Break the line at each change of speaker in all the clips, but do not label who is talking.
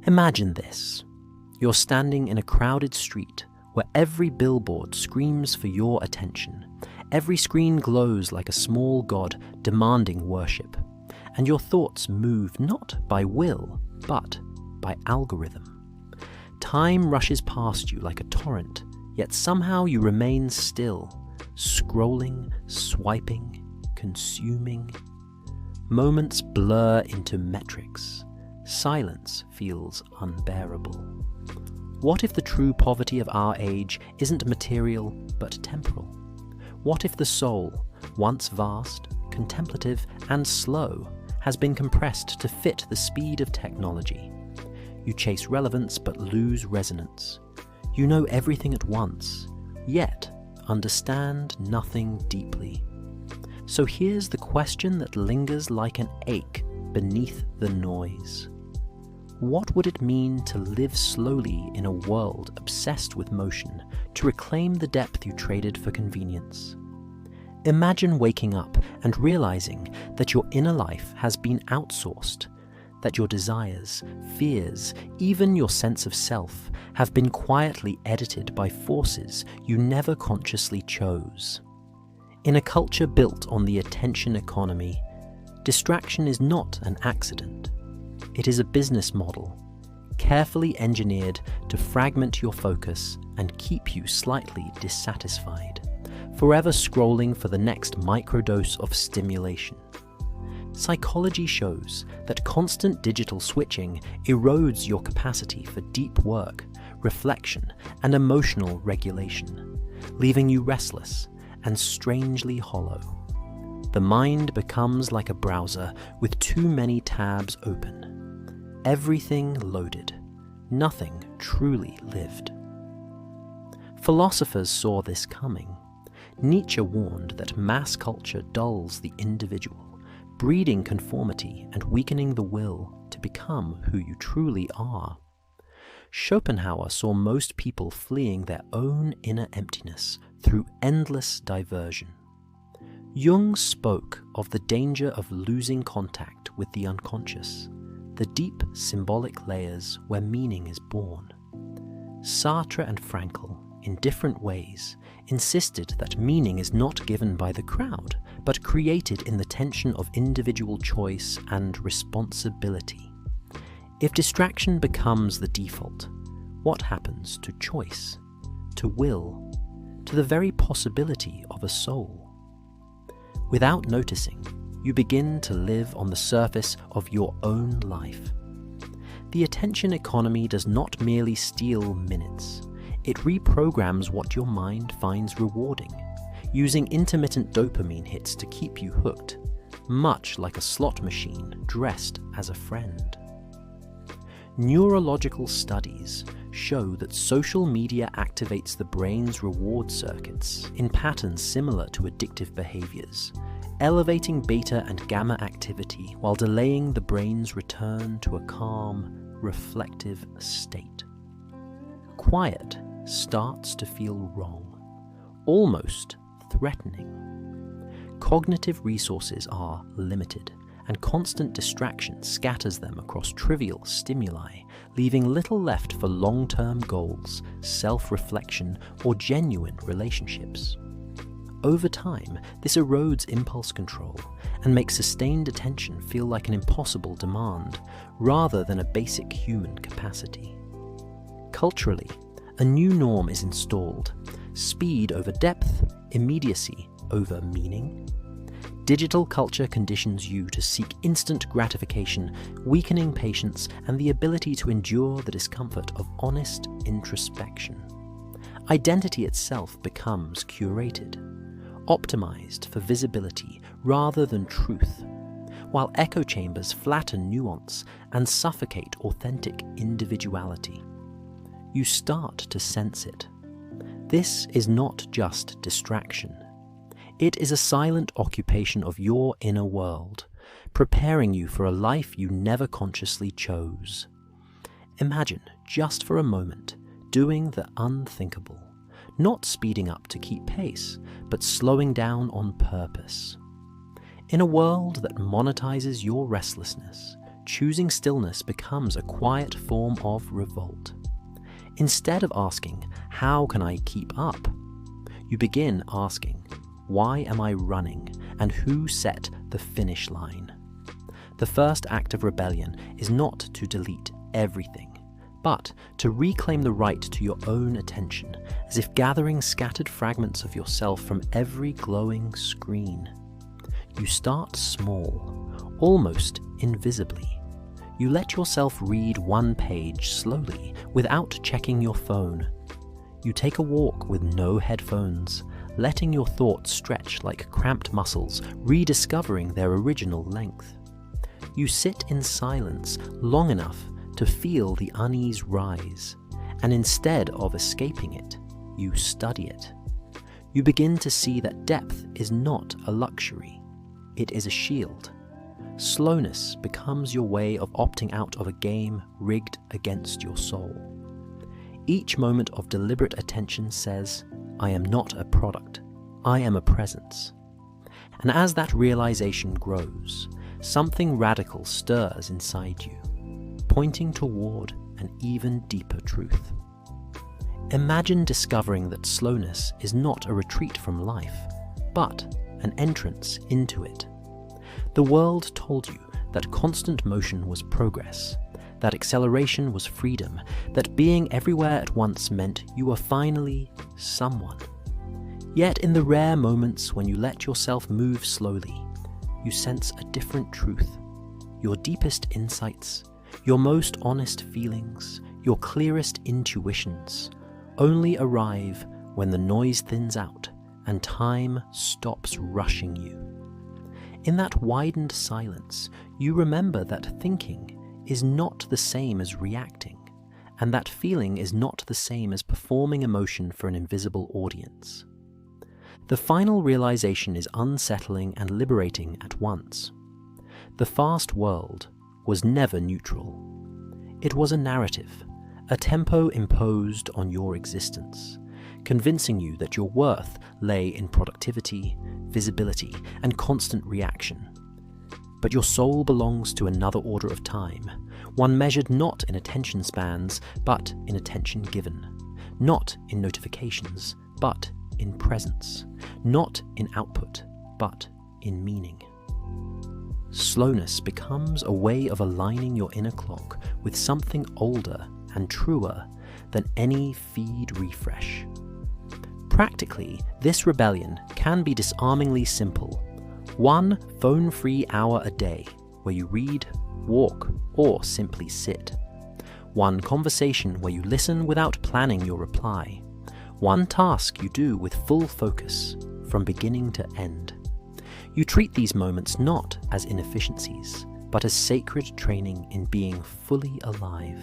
Imagine this. You're standing in a crowded street where every billboard screams for your attention. Every screen glows like a small god demanding worship, and your thoughts move not by will, but by algorithm. Time rushes past you like a torrent, yet somehow you remain still, scrolling, swiping, consuming. Moments blur into metrics. Silence feels unbearable. What if the true poverty of our age isn't material but temporal? What if the soul, once vast, contemplative and slow, has been compressed to fit the speed of technology? You chase relevance but lose resonance. You know everything at once, yet understand nothing deeply. So here's the question that lingers like an ache beneath the noise. What would it mean to live slowly in a world obsessed with motion, to reclaim the depth you traded for convenience? Imagine waking up and realizing that your inner life has been outsourced, that your desires, fears, even your sense of self have been quietly edited by forces you never consciously chose. In a culture built on the attention economy, distraction is not an accident. It is a business model, carefully engineered to fragment your focus and keep you slightly dissatisfied, forever scrolling for the next microdose of stimulation. Psychology shows that constant digital switching erodes your capacity for deep work, reflection, and emotional regulation, leaving you restless and strangely hollow. The mind becomes like a browser with too many tabs open. Everything loaded, nothing truly lived. Philosophers saw this coming. Nietzsche warned that mass culture dulls the individual, breeding conformity and weakening the will to become who you truly are. Schopenhauer saw most people fleeing their own inner emptiness through endless diversion. Jung spoke of the danger of losing contact with the unconscious, the deep symbolic layers where meaning is born. Sartre and Frankl, in different ways, insisted that meaning is not given by the crowd, but created in the tension of individual choice and responsibility. If distraction becomes the default, what happens to choice, to will, to the very possibility of a soul? Without noticing, you begin to live on the surface of your own life. The attention economy does not merely steal minutes. It reprograms what your mind finds rewarding, using intermittent dopamine hits to keep you hooked, much like a slot machine dressed as a friend. Neurological studies show that social media activates the brain's reward circuits in patterns similar to addictive behaviors, elevating beta and gamma activity while delaying the brain's return to a calm, reflective state. Quiet starts to feel wrong, almost threatening. Cognitive resources are limited, and constant distraction scatters them across trivial stimuli, leaving little left for long-term goals, self-reflection, or genuine relationships. Over time, this erodes impulse control and makes sustained attention feel like an impossible demand, rather than a basic human capacity. Culturally, a new norm is installed: speed over depth, immediacy over meaning. Digital culture conditions you to seek instant gratification, weakening patience and the ability to endure the discomfort of honest introspection. Identity itself becomes curated, optimized for visibility rather than truth, while echo chambers flatten nuance and suffocate authentic individuality. You start to sense it. This is not just distraction. It is a silent occupation of your inner world, preparing you for a life you never consciously chose. Imagine, just for a moment, doing the unthinkable, not speeding up to keep pace, but slowing down on purpose. In a world that monetizes your restlessness, choosing stillness becomes a quiet form of revolt. Instead of asking, "How can I keep up?" you begin asking, "Why am I running, and who set the finish line?" The first act of rebellion is not to delete everything, but to reclaim the right to your own attention, as if gathering scattered fragments of yourself from every glowing screen. You start small, almost invisibly. You let yourself read one page slowly without checking your phone. You take a walk with no headphones, letting your thoughts stretch like cramped muscles, rediscovering their original length. You sit in silence long enough to feel the unease rise, and instead of escaping it, you study it. You begin to see that depth is not a luxury, it is a shield. Slowness becomes your way of opting out of a game rigged against your soul. Each moment of deliberate attention says, "I am not a product, I am a presence." And as that realization grows, something radical stirs inside you, pointing toward an even deeper truth. Imagine discovering that slowness is not a retreat from life, but an entrance into it. The world told you that constant motion was progress, that acceleration was freedom, that being everywhere at once meant you were finally someone. Yet in the rare moments when you let yourself move slowly, you sense a different truth. Your deepest insights, your most honest feelings, your clearest intuitions only arrive when the noise thins out and time stops rushing you. In that widened silence, you remember that thinking is not the same as reacting, and that feeling is not the same as performing emotion for an invisible audience. The final realization is unsettling and liberating at once. The fast world was never neutral. It was a narrative, a tempo imposed on your existence, convincing you that your worth lay in productivity, visibility, and constant reaction. But your soul belongs to another order of time, one measured not in attention spans, but in attention given, not in notifications, but in presence, not in output, but in meaning. Slowness becomes a way of aligning your inner clock with something older and truer than any feed refresh. Practically, this rebellion can be disarmingly simple. One phone-free hour a day where you read, walk, or simply sit. One conversation where you listen without planning your reply. One task you do with full focus, from beginning to end. You treat these moments not as inefficiencies, but as sacred training in being fully alive.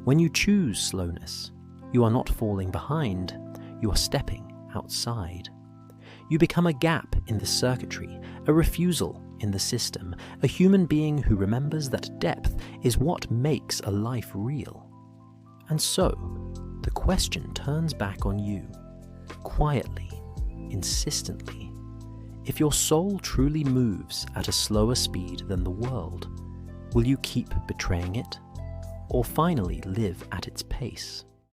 When you choose slowness, you are not falling behind, you are stepping outside. You become a gap in the circuitry, a refusal in the system, a human being who remembers that depth is what makes a life real. And so, the question turns back on you, quietly, insistently. If your soul truly moves at a slower speed than the world, will you keep betraying it, or finally live at its pace?